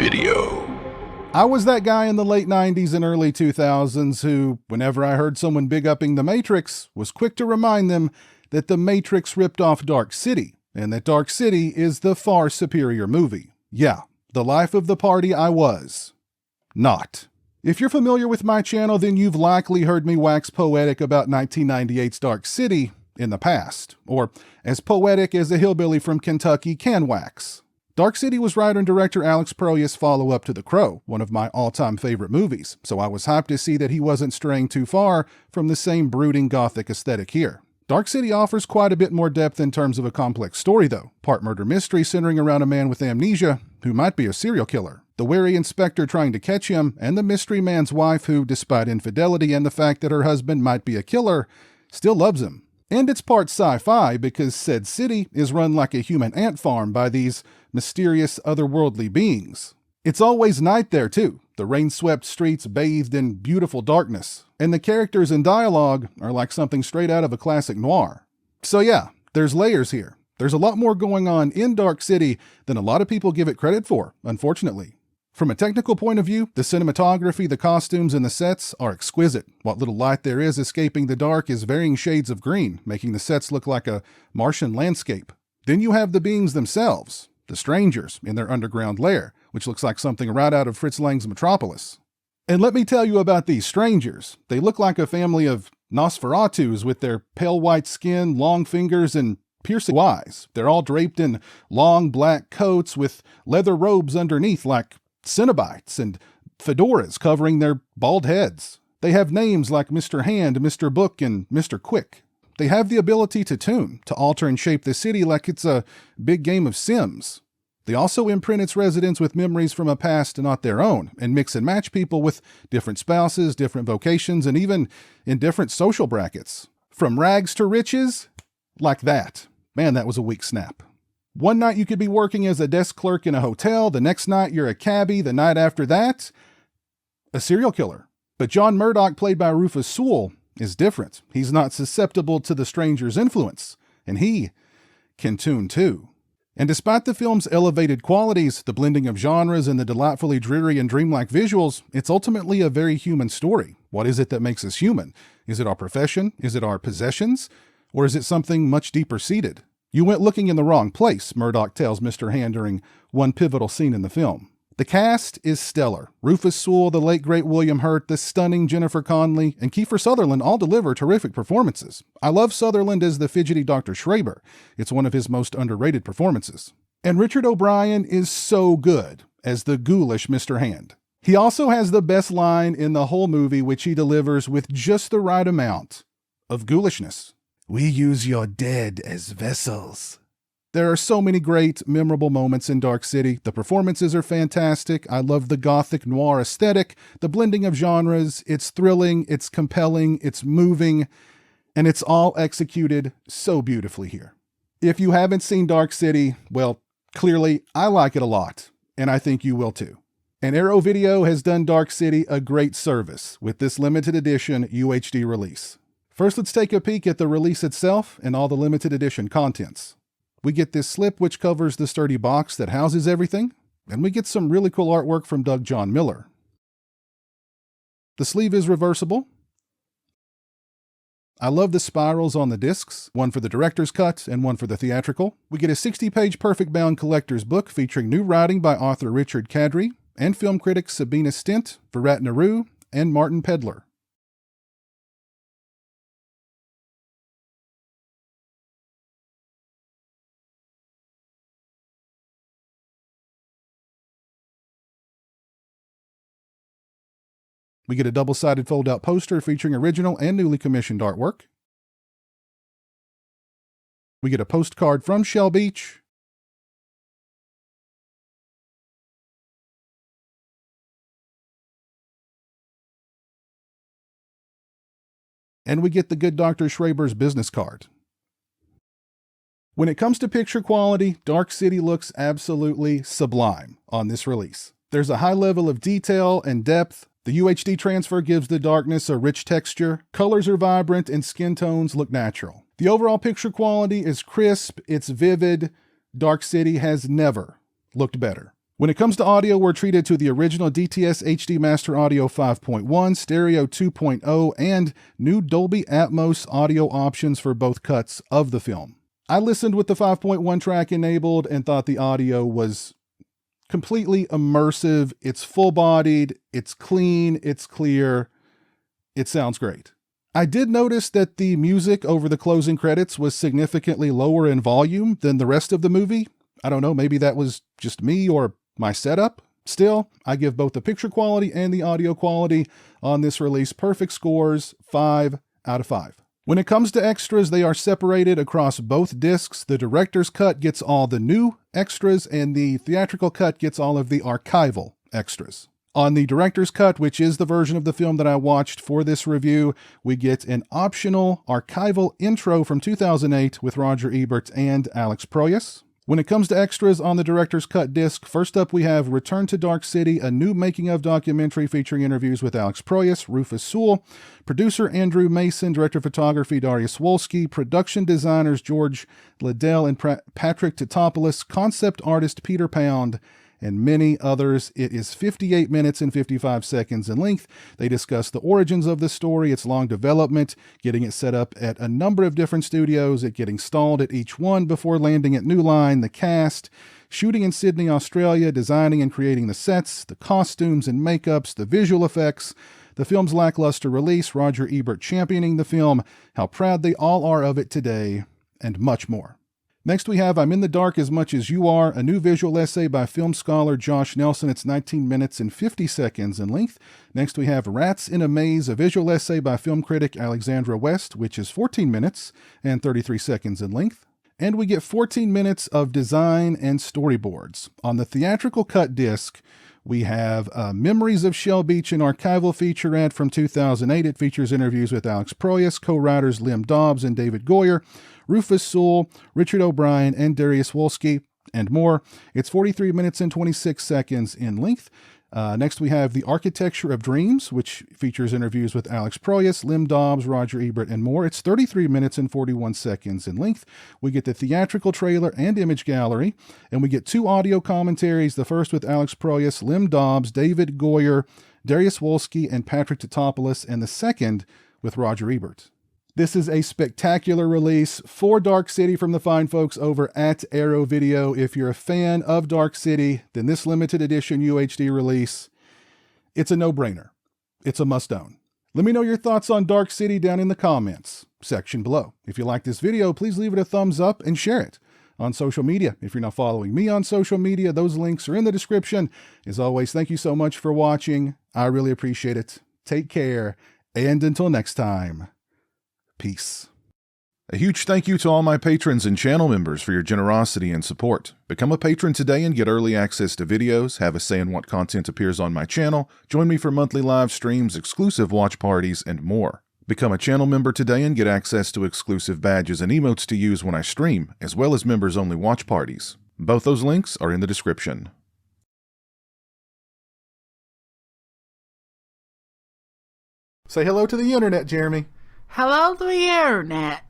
video. I was that guy in the late 90s and early 2000s who, whenever I heard someone big-upping The Matrix, was quick to remind them that The Matrix ripped off Dark City, and that Dark City is the far superior movie. Yeah, the life of the party I was. Not. If you're familiar with my channel, then you've likely heard me wax poetic about 1998's Dark City in the past, or as poetic as a hillbilly from Kentucky can wax. Dark City was writer and director Alex Proyas' follow-up to The Crow, one of my all-time favorite movies, so I was hyped to see that he wasn't straying too far from the same brooding gothic aesthetic here. Dark City offers quite a bit more depth in terms of a complex story, though. Part murder mystery centering around a man with amnesia who might be a serial killer, the wary inspector trying to catch him, and the mystery man's wife who, despite infidelity and the fact that her husband might be a killer, still loves him. And it's part sci-fi because said city is run like a human ant farm by these mysterious otherworldly beings. It's always night there too, the rain-swept streets bathed in beautiful darkness, and the characters and dialogue are like something straight out of a classic noir. So yeah, there's layers here. There's a lot more going on in Dark City than a lot of people give it credit for, unfortunately. From a technical point of view, the cinematography, the costumes, and the sets are exquisite. What little light there is escaping the dark is varying shades of green, making the sets look like a Martian landscape. Then you have the beings themselves, the strangers in their underground lair, which looks like something right out of Fritz Lang's Metropolis. And let me tell you about these strangers. They look like a family of Nosferatus with their pale white skin, long fingers, and piercing eyes. They're all draped in long black coats with leather robes underneath like Cenobites and fedoras covering their bald heads. They have names like Mr. Hand, Mr. Book, and Mr. Quick. They have the ability to tune, to alter and shape the city like it's a big game of Sims. They also imprint its residents with memories from a past not their own, and mix and match people with different spouses, different vocations, and even in different social brackets. From rags to riches, like that. Man, that was a weak snap. One night you could be working as a desk clerk in a hotel, the next night you're a cabbie, the night after that, a serial killer. But John Murdoch, played by Rufus Sewell, is different. He's not susceptible to the stranger's influence, and he can tune too. And despite the film's elevated qualities, the blending of genres, and the delightfully dreary and dreamlike visuals, it's ultimately a very human story. What is it that makes us human? Is it our profession? Is it our possessions? Or is it something much deeper seated? You went looking in the wrong place, Murdoch tells Mr. Hand during one pivotal scene in the film. The cast is stellar. Rufus Sewell, the late great William Hurt, the stunning Jennifer Connelly, and Kiefer Sutherland all deliver terrific performances. I love Sutherland as the fidgety Dr. Schreiber. It's one of his most underrated performances. And Richard O'Brien is so good as the ghoulish Mr. Hand. He also has the best line in the whole movie, which he delivers with just the right amount of ghoulishness. "We use your dead as vessels." There are so many great, memorable moments in Dark City. The performances are fantastic. I love the gothic noir aesthetic, the blending of genres. It's thrilling, it's compelling, it's moving, and it's all executed so beautifully here. If you haven't seen Dark City, well, clearly I like it a lot, and I think you will too. And Arrow Video has done Dark City a great service with this limited edition UHD release. First, let's take a peek at the release itself and all the limited edition contents. We get this slip which covers the sturdy box that houses everything, and we get some really cool artwork from Doug John Miller. The sleeve is reversible. I love the spirals on the discs, one for the director's cut and one for the theatrical. We get a 60-page perfect bound collector's book featuring new writing by author Richard Kadri and film critic Sabina Stint, Virat Nehru, and Martin Pedler. We get a double-sided fold-out poster featuring original and newly commissioned artwork. We get a postcard from Shell Beach. And we get the good Dr. Schreiber's business card. When it comes to picture quality, Dark City looks absolutely sublime on this release. There's a high level of detail and depth. The UHD transfer gives the darkness a rich texture, colors are vibrant, and skin tones look natural. The overall picture quality is crisp, it's vivid. Dark City has never looked better. When it comes to audio, we're treated to the original DTS HD Master Audio 5.1, Stereo 2.0, and new Dolby Atmos audio options for both cuts of the film. I listened with the 5.1 track enabled and thought the audio was completely immersive. It's full-bodied, it's clean, it's clear, it sounds great. I did notice that the music over the closing credits was significantly lower in volume than the rest of the movie. I don't know, maybe that was just me or my setup. Still, I give both the picture quality and the audio quality on this release perfect scores, 5 out of 5. When it comes to extras, they are separated across both discs. The director's cut gets all the new extras, and the theatrical cut gets all of the archival extras. On the director's cut, which is the version of the film that I watched for this review, we get an optional archival intro from 2008 with Roger Ebert and Alex Proyas. When it comes to extras on the director's cut disc, first up we have Return to Dark City, a new making-of documentary featuring interviews with Alex Proyas, Rufus Sewell, producer Andrew Mason, director of photography Darius Wolski, production designers George Liddell and Patrick Titopoulos, concept artist Peter Pound, and many others. It is 58 minutes and 55 seconds in length. They discuss the origins of the story, its long development, getting it set up at a number of different studios, it getting stalled at each one before landing at New Line, the cast, shooting in Sydney, Australia, designing and creating the sets, the costumes and makeups, the visual effects, the film's lackluster release, Roger Ebert championing the film, how proud they all are of it today, and much more. Next we have I'm in the Dark as Much as You Are, a new visual essay by film scholar Josh Nelson. It's 19 minutes and 50 seconds in length. Next we have Rats in a Maze, a visual essay by film critic Alexandra West, which is 14 minutes and 33 seconds in length. And we get 14 minutes of design and storyboards. On the theatrical cut disc, we have Memories of Shell Beach, an archival featurette from 2008. It features interviews with Alex Proyas, co-writers Lim Dobbs and David Goyer, Rufus Sewell, Richard O'Brien, and Darius Wolski, and more. It's 43 minutes and 26 seconds in length. Next, we have The Architecture of Dreams, which features interviews with Alex Proyas, Lim Dobbs, Roger Ebert, and more. It's 33 minutes and 41 seconds in length. We get the theatrical trailer and image gallery, and we get 2 audio commentaries, the first with Alex Proyas, Lim Dobbs, David Goyer, Darius Wolski, and Patrick Titopoulos, and the second with Roger Ebert. This is a spectacular release for Dark City from the fine folks over at Arrow Video. If you're a fan of Dark City, then this limited edition UHD release, it's a no-brainer. It's a must-own. Let me know your thoughts on Dark City down in the comments section below. If you like this video, please leave it a thumbs up and share it on social media. If you're not following me on social media, those links are in the description. As always, thank you so much for watching. I really appreciate it. Take care, and until next time, peace. A huge thank you to all my patrons and channel members for your generosity and support. Become a patron today and get early access to videos, have a say in what content appears on my channel, join me for monthly live streams, exclusive watch parties, and more. Become a channel member today and get access to exclusive badges and emotes to use when I stream, as well as members-only watch parties. Both those links are in the description. Say hello to the internet, Jeremy. Hello to the internet.